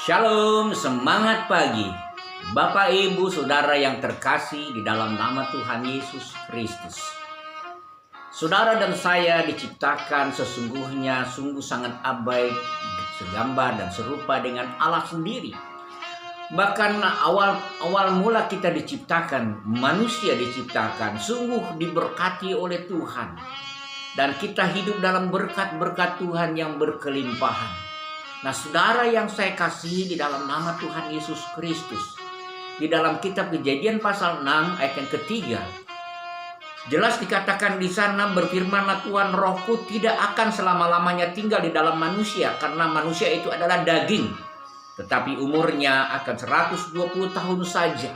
Shalom, semangat pagi. Bapak, Ibu, Saudara yang terkasih di dalam nama Tuhan Yesus Kristus. Saudara dan saya diciptakan sesungguhnya sungguh sangat abai, segambar dan serupa dengan Allah sendiri. Bahkan awal mula kita diciptakan, manusia diciptakan, sungguh diberkati oleh Tuhan. Dan kita hidup dalam berkat-berkat Tuhan yang berkelimpahan. Nah, saudara yang saya kasihi di dalam nama Tuhan Yesus Kristus, di dalam kitab Kejadian pasal 6 ayat yang ketiga, jelas dikatakan di sana, berfirmanlah Tuhan, rohku tidak akan selama-lamanya tinggal di dalam manusia, karena manusia itu adalah daging, tetapi umurnya akan 120 tahun saja.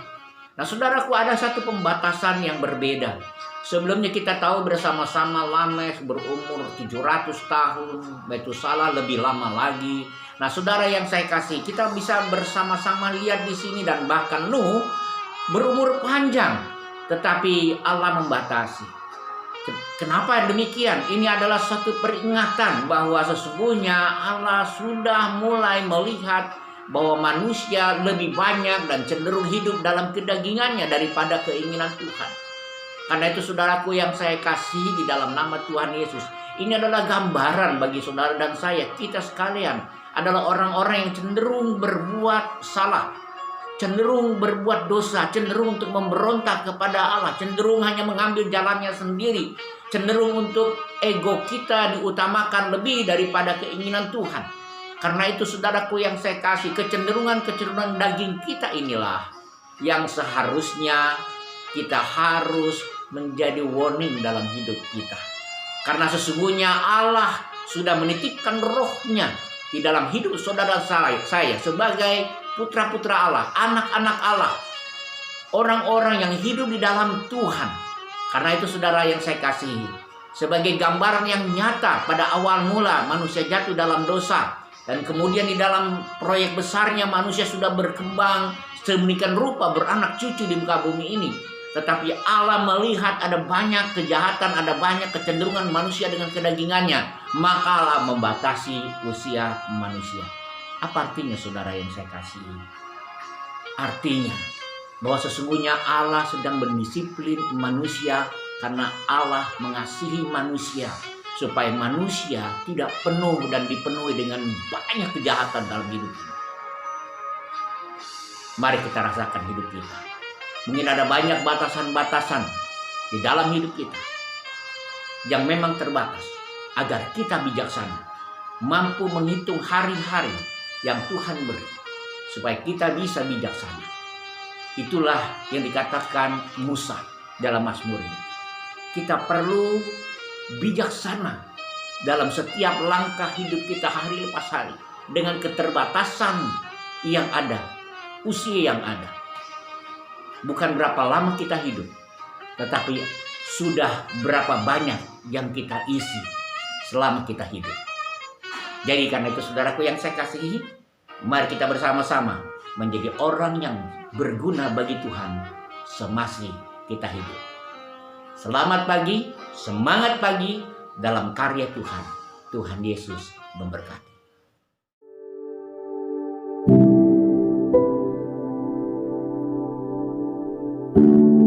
Nah, saudaraku, ada satu pembatasan yang berbeda. Sebelumnya kita tahu bersama-sama Lamekh berumur 700 tahun, Metusalah lebih lama lagi. Nah, saudara yang saya kasih, kita bisa bersama-sama lihat di sini, dan bahkan Nuh berumur panjang, tetapi Allah membatasi. Kenapa demikian? Ini adalah satu peringatan bahwa sesungguhnya Allah sudah mulai melihat bahwa manusia lebih banyak dan cenderung hidup dalam kedagingannya daripada keinginan Tuhan. Karena itu, saudaraku yang saya kasihi di dalam nama Tuhan Yesus, ini adalah gambaran bagi saudara dan saya. Kita sekalian adalah orang-orang yang cenderung berbuat salah, cenderung berbuat dosa, cenderung untuk memberontak kepada Allah, cenderung hanya mengambil jalannya sendiri, cenderung untuk ego kita diutamakan lebih daripada keinginan Tuhan. Karena itu, saudaraku yang saya kasih, kecenderungan daging kita inilah yang seharusnya kita harus menjadi warning dalam hidup kita. Karena sesungguhnya Allah sudah menitipkan rohnya di dalam hidup saudara saya sebagai putra-putra Allah, anak-anak Allah, orang-orang yang hidup di dalam Tuhan. Karena itu, saudara yang saya kasihi, sebagai gambaran yang nyata pada awal mula manusia jatuh dalam dosa, dan kemudian di dalam proyek besarnya manusia sudah berkembang sedemikian rupa, beranak cucu di muka bumi ini. Tetapi Allah melihat ada banyak kejahatan, ada banyak kecenderungan manusia dengan kedagingannya, maka Allah membatasi usia manusia. Apa artinya, saudara yang saya kasihi? Artinya bahwa sesungguhnya Allah sedang mendisiplin manusia karena Allah mengasihi manusia, supaya manusia tidak penuh dan dipenuhi dengan banyak kejahatan dalam hidup ini. Mari kita rasakan hidup kita. Mungkin ada banyak batasan-batasan di dalam hidup kita yang memang terbatas, agar kita bijaksana, mampu menghitung hari-hari yang Tuhan beri, supaya kita bisa bijaksana. Itulah yang dikatakan Musa dalam Mazmurnya. Kita perlu bijaksana dalam setiap langkah hidup kita hari lepas hari, dengan keterbatasan yang ada, usia yang ada. Bukan berapa lama kita hidup, tetapi sudah berapa banyak yang kita isi selama kita hidup. Jadi karena itu, saudaraku yang saya kasihi, mari kita bersama-sama menjadi orang yang berguna bagi Tuhan semasih kita hidup. Selamat pagi, semangat pagi dalam karya Tuhan. Tuhan Yesus memberkati. Thank you.